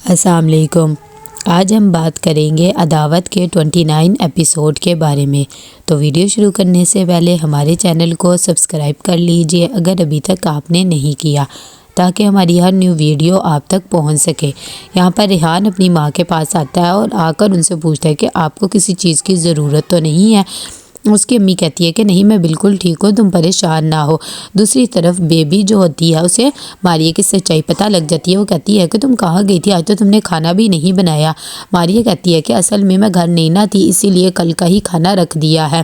السلام علیکم۔ آج ہم بات کریں گے عداوت کے 29 ایپیسوڈ کے بارے میں۔ تو ویڈیو شروع کرنے سے پہلے ہمارے چینل کو سبسکرائب کر لیجئے اگر ابھی تک آپ نے نہیں کیا، تاکہ ہماری ہر نیو ویڈیو آپ تک پہنچ سکے۔ یہاں پر ریحان اپنی ماں کے پاس آتا ہے اور آ کر ان سے پوچھتا ہے کہ آپ کو کسی چیز کی ضرورت تو نہیں ہے۔ اس کی امی کہتی ہے کہ نہیں، میں بالکل ٹھیک ہوں، تم پریشان نہ ہو۔ دوسری طرف بیبی جو ہوتی ہے اسے ماریہ کی سچائی پتہ لگ جاتی ہے۔ وہ کہتی ہے کہ تم کہاں گئی تھی، آج تو تم نے کھانا بھی نہیں بنایا۔ ماریہ کہتی ہے کہ اصل میں گھر نہیں نہ تھی، اسی لیے کل کا ہی کھانا رکھ دیا ہے۔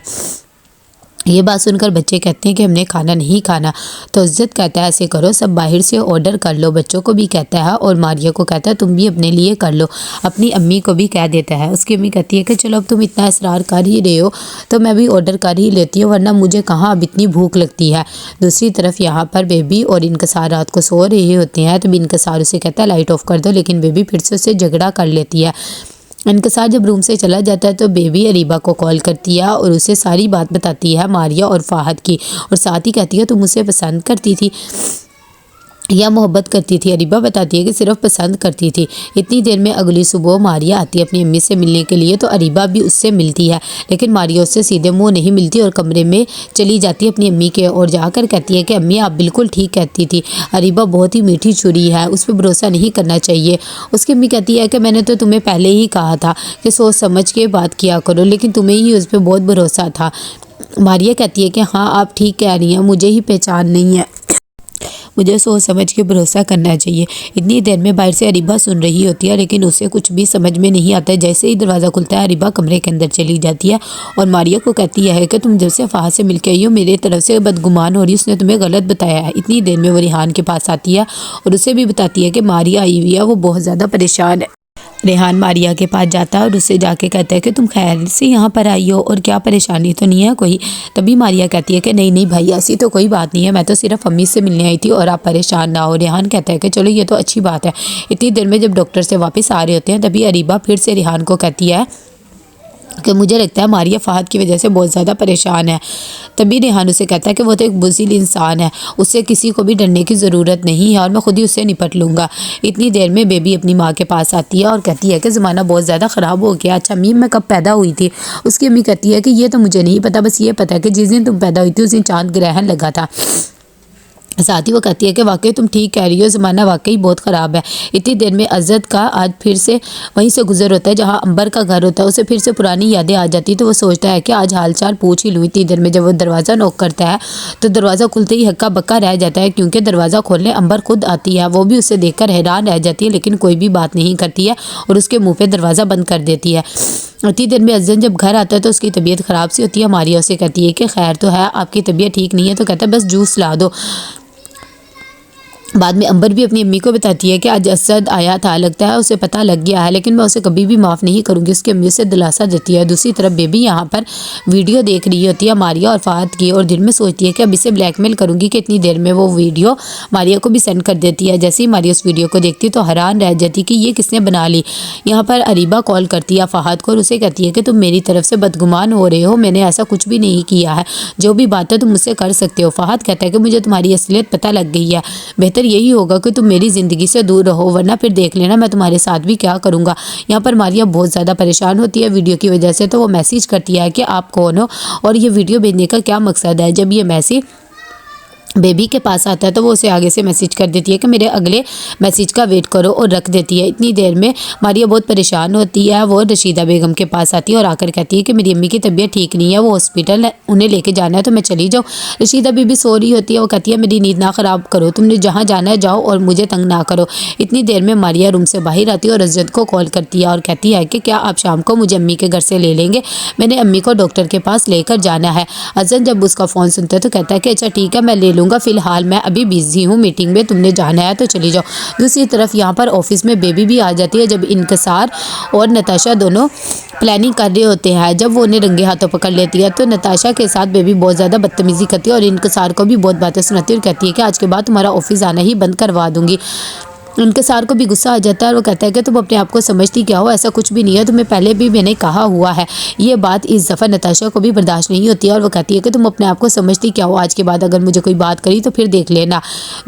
یہ بات سن کر بچے کہتے ہیں کہ ہم نے کھانا نہیں کھانا۔ تو عزت کہتا ہے ایسے کرو، سب باہر سے آرڈر کر لو۔ بچوں کو بھی کہتا ہے اور ماریہ کو کہتا ہے تم بھی اپنے لیے کر لو۔ اپنی امی کو بھی کہہ دیتا ہے۔ اس کی امی کہتی ہے کہ چلو اب تم اتنا اصرار کر ہی رہے ہو تو میں بھی آرڈر کر ہی لیتی ہوں، ورنہ مجھے کہاں اب اتنی بھوک لگتی ہے۔ دوسری طرف یہاں پر بیبی اور انکسار رات کو سو رہے ہوتے ہیں تو انکسار اسے کہتا ہے لائٹ آف کر دو، لیکن بیبی پھر سے اسے جھگڑا کر لیتی ہے۔ انکسار جب روم سے چلا جاتا ہے تو بیبی اریبہ کو کال کرتی ہے اور اسے ساری بات بتاتی ہے ماریہ اور فہد کی، اور ساتھ ہی کہتی ہے تم اسے پسند کرتی تھی یا محبت کرتی تھی۔ اریبہ بتاتی ہے کہ صرف پسند کرتی تھی۔ اتنی دیر میں اگلی صبح ماریہ آتی ہے اپنی امی سے ملنے کے لیے، تو اریبہ بھی اس سے ملتی ہے، لیکن ماریہ اس سے سیدھے منہ نہیں ملتی اور کمرے میں چلی جاتی ہے اپنی امی کے، اور جا کر کہتی ہے کہ امی آپ بالکل ٹھیک کہتی تھی، اریبہ بہت ہی میٹھی چھری ہے، اس پہ بھروسہ نہیں کرنا چاہیے۔ اس کی امی کہتی ہے کہ میں نے تو تمہیں پہلے ہی کہا تھا کہ سوچ سمجھ کے بات کیا کرو، لیکن تمہیں ہی اس پہ بہت بھروسہ تھا۔ ماریہ کہتی ہے کہ ہاں آپ ٹھیک کہہ رہی ہیں، مجھے ہی پہچان نہیں ہے، مجھے سوچ سمجھ کے بھروسہ کرنا چاہیے۔ اتنی دیر میں باہر سے اریبہ سن رہی ہوتی ہے، لیکن اسے کچھ بھی سمجھ میں نہیں آتا ہے۔ جیسے ہی دروازہ کھلتا ہے اریبہ کمرے کے اندر چلی جاتی ہے اور ماریہ کو کہتی ہے کہ تم جب سے فہد سے مل کے آئی ہو میرے طرف سے بدگمان ہو رہی، اس نے تمہیں غلط بتایا ہے۔ اتنی دیر میں وہ ریحان کے پاس آتی ہے اور اسے بھی بتاتی ہے کہ ماریہ آئی ہوئی ہے، وہ بہت زیادہ پریشان ہے۔ ریحان ماریہ کے پاس جاتا ہے اور اسے جا کے کہتا ہے کہ تم خیر سے یہاں پر آئی ہو اور کیا پریشانی تو نہیں ہے کوئی؟ تبھی ماریہ کہتی ہے کہ نہیں بھائی، ایسی تو کوئی بات نہیں ہے، میں تو صرف امی سے ملنے آئی تھی اور آپ پریشان نہ ہو۔ ریحان کہتا ہے کہ چلو یہ تو اچھی بات ہے۔ اتنی دیر میں جب ڈاکٹر سے واپس آ رہے ہوتے ہیں تبھی اریبہ پھر سے ریحان کو کہتی ہے کہ مجھے لگتا ہے ماریہ فہد کی وجہ سے بہت زیادہ پریشان ہے۔ تبھی ریحان اسے کہتا ہے کہ وہ تو ایک بزدل انسان ہے، اس سے کسی کو بھی ڈرنے کی ضرورت نہیں ہے اور میں خود ہی اس سے نپٹ لوں گا۔ اتنی دیر میں بیبی اپنی ماں کے پاس آتی ہے اور کہتی ہے کہ زمانہ بہت زیادہ خراب ہو گیا۔ اچھا امی میں کب پیدا ہوئی تھی؟ اس کی امی کہتی ہے کہ یہ تو مجھے نہیں پتا، بس یہ پتا ہے کہ جس دن تم پیدا ہوئی تھی اس دن چاند گرہن لگا تھا۔ ساتھ ہی وہ کہتی ہے کہ واقعی تم ٹھیک کہہ رہی ہو، زمانہ واقعی بہت خراب ہے۔ اتنی دیر میں عزت کا آج پھر سے وہیں سے گزر ہوتا ہے جہاں امبر کا گھر ہوتا ہے، اسے پھر سے پرانی یادیں آ جاتی تو وہ سوچتا ہے کہ آج حال چال پوچھ ہی لوں۔ اتنی دیر میں جب وہ دروازہ نوک کرتا ہے تو دروازہ کھلتے ہی ہکا بکا رہ جاتا ہے، کیونکہ دروازہ کھولنے امبر خود آتی ہے۔ وہ بھی اسے دیکھ کر حیران رہ جاتی ہے، لیکن کوئی بھی بات نہیں کرتی ہے اور اس کے منہ پہ دروازہ بند کر دیتی ہے۔ اتنی دیر میں عزت جب گھر آتا ہے تو اس کی طبیعت خراب سی ہوتی ہے۔ ماریہ اسے کہتی ہے کہ خیر تو ہے، آپ کی طبیعت ٹھیک نہیں ہے؟ تو کہتا ہے بس جوس لا دو۔ بعد میں امبر بھی اپنی امی کو بتاتی ہے کہ آج اسد آیا تھا، لگتا ہے اسے پتہ لگ گیا ہے، لیکن میں اسے کبھی بھی معاف نہیں کروں گی۔ اس کی امی اسے دلاسا دیتی ہے۔ دوسری طرف بیبی یہاں پر ویڈیو دیکھ رہی ہوتی ہے ماریہ اور فہد کی، اور دل میں سوچتی ہے کہ اب اسے بلیک میل کروں گی کہ اتنی دیر میں وہ ویڈیو ماریہ کو بھی سینڈ کر دیتی ہے۔ جیسے ہی ماریہ اس ویڈیو کو دیکھتی تو حیران رہ جاتی کہ یہ کس نے بنا لی۔ یہاں پر اریبہ کال کرتی ہے فہد کو اور اسے کہتی ہے کہ تم میری طرف سے بدگمان ہو رہے ہو، میں نے ایسا کچھ بھی نہیں کیا ہے، جو بھی بات ہے تم مجھ سے کر سکتے ہو۔ فہد کہتا ہے کہ مجھے تمہاری اصلیت پتہ لگ گئی ہے، بہتر یہی ہوگا کہ تم میری زندگی سے دور رہو، ورنہ پھر دیکھ لینا میں تمہارے ساتھ بھی کیا کروں گا۔ یہاں پر ماریہ بہت زیادہ پریشان ہوتی ہے ویڈیو کی وجہ سے، تو وہ میسیج کرتی ہے کہ آپ کون ہو اور یہ ویڈیو بھیجنے کا کیا مقصد ہے۔ جب یہ میسیج بیبی کے پاس آتا ہے تو وہ اسے آگے سے میسیج کر دیتی ہے کہ میرے اگلے میسیج کا ویٹ کرو، اور رکھ دیتی ہے۔ اتنی دیر میں ماریہ بہت پریشان ہوتی ہے، وہ رشیدہ بیگم کے پاس آتی ہے اور آ کر کہتی ہے کہ میری امی کی طبیعت ٹھیک نہیں ہے، وہ ہاسپٹل ہے، انہیں لے کے جانا ہے تو میں چلی جاؤں۔ رشیدہ بی بی سو رہی ہوتی ہے، وہ کہتی ہے میری نیند نہ خراب کرو، تم نے جہاں جانا ہے جاؤ اور مجھے تنگ نہ کرو۔ اتنی دیر میں ماریہ روم سے باہر آتی ہے اور عزت کو کال کرتی ہے اور کہتی ہے کہ کیا آپ شام کو مجھے امی کے گھر سے لے لیں گے، میں نے امی کو ڈاکٹر کے پاس لے کر جانا ہے۔ عزت جب اس کا فون سنتا ہے تو کہتا ہے کہ اچھا ٹھیک ہے میں لے لوں گا، فی الحال میں ابھی بزی ہوں میٹنگ میں، تم نے جانا ہے تو چلی جاؤ۔ دوسری طرف یہاں پر آفس میں بیبی بھی آ جاتی ہے جب انکسار اور نتاشا دونوں پلاننگ کر رہے ہوتے ہیں۔ جب وہ انہیں رنگے ہاتھوں پکڑ لیتی ہے تو نتاشا کے ساتھ بیبی بہت زیادہ بدتمیزی کرتی ہے اور انکسار کو بھی بہت باتیں سناتی ہے اور کہتی ہے کہ آج کے بعد تمہارا آفس آنا ہی بند کروا دوں گی۔ انکسار کو بھی غصہ آ جاتا ہے اور وہ کہتا ہے کہ تم اپنے آپ کو سمجھتی کیا ہو، ایسا کچھ بھی نہیں ہے، تمہیں پہلے بھی میں نے کہا ہوا ہے۔ یہ بات اس دفعہ نتاشا کو بھی برداشت نہیں ہوتی ہے اور وہ کہتی ہے کہ تم اپنے آپ کو سمجھتی کیا ہو، آج کے بعد اگر مجھے کوئی بات کری تو پھر دیکھ لینا۔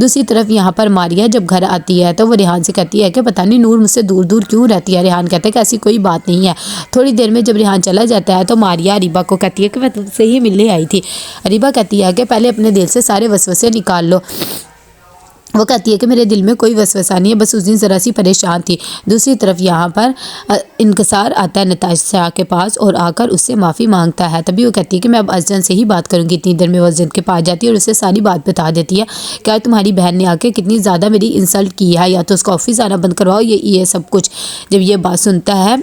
دوسری طرف یہاں پر ماریا جب گھر آتی ہے تو وہ ریحان سے کہتی ہے کہ پتہ نہیں نور مجھ سے دور دور کیوں رہتی ہے۔ ریحان کہتا ہے کہ ایسی کوئی بات نہیں ہے۔ تھوڑی دیر میں جب ریحان چلا جاتا ہے تو ماریا اریبہ کو کہتی ہے کہ میں تم سے ہی ملنے آئی تھی۔ اریبہ کہتی ہے کہ پہلے اپنے دل سے سارے وسوسے نکال لو۔ وہ کہتی ہے کہ میرے دل میں کوئی وسوسہ نہیں ہے، بس اس دن ذرا سی پریشان تھی۔ دوسری طرف یہاں پر انکسار آتا ہے نتاشا کے پاس اور آ کر اس سے معافی مانگتا ہے۔ تبھی وہ کہتی ہے کہ میں اب ازدن سے ہی بات کروں گی۔ اتنی دیر میں وہ ازدن کے پاس جاتی ہے اور اسے ساری بات بتا دیتی ہے کہ آج تمہاری بہن نے آ کے کتنی زیادہ میری انسلٹ کی ہے، یا تو اس کا آفس آنا بند کرواؤ، یہ سب کچھ۔ جب یہ بات سنتا ہے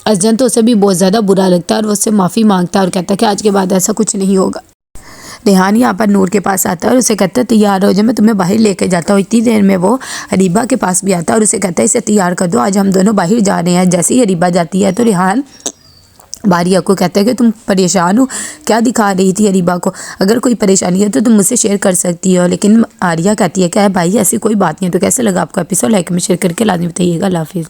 ازدن تو اسے بھی بہت زیادہ برا لگتا ہے اور وہ اس سے معافی مانگتا ہے اور کہتا ہے کہ آج کے بعد ایسا کچھ نہیں ہوگا۔ ریحان یہاں پر نور کے پاس آتا ہے اور اسے کہتا ہے تیار ہو جائے، میں تمہیں باہر لے کے جاتا ہوں۔ اتنی دیر میں وہ اریبہ کے پاس بھی آتا ہے اور اسے کہتا ہے اسے تیار کر دو، آج ہم دونوں باہر جا رہے ہیں۔ جیسے ہی اریبہ جاتی ہے تو ریحان ماریا کو کہتا ہے کہ تم پریشان ہو، کیا دکھا رہی تھی اریبہ کو؟ اگر کوئی پریشانی ہے تو تم مجھ سے شیئر کر سکتی ہو۔ لیکن ماریا کہتی ہے کہ بھائی ایسی کوئی بات نہیں ہے۔ تو کیسے لگا آپ کو ایپیسوڈ؟ لائک میں شیئر کر کے لازمی بتائیے گا۔ اللہ حافظ۔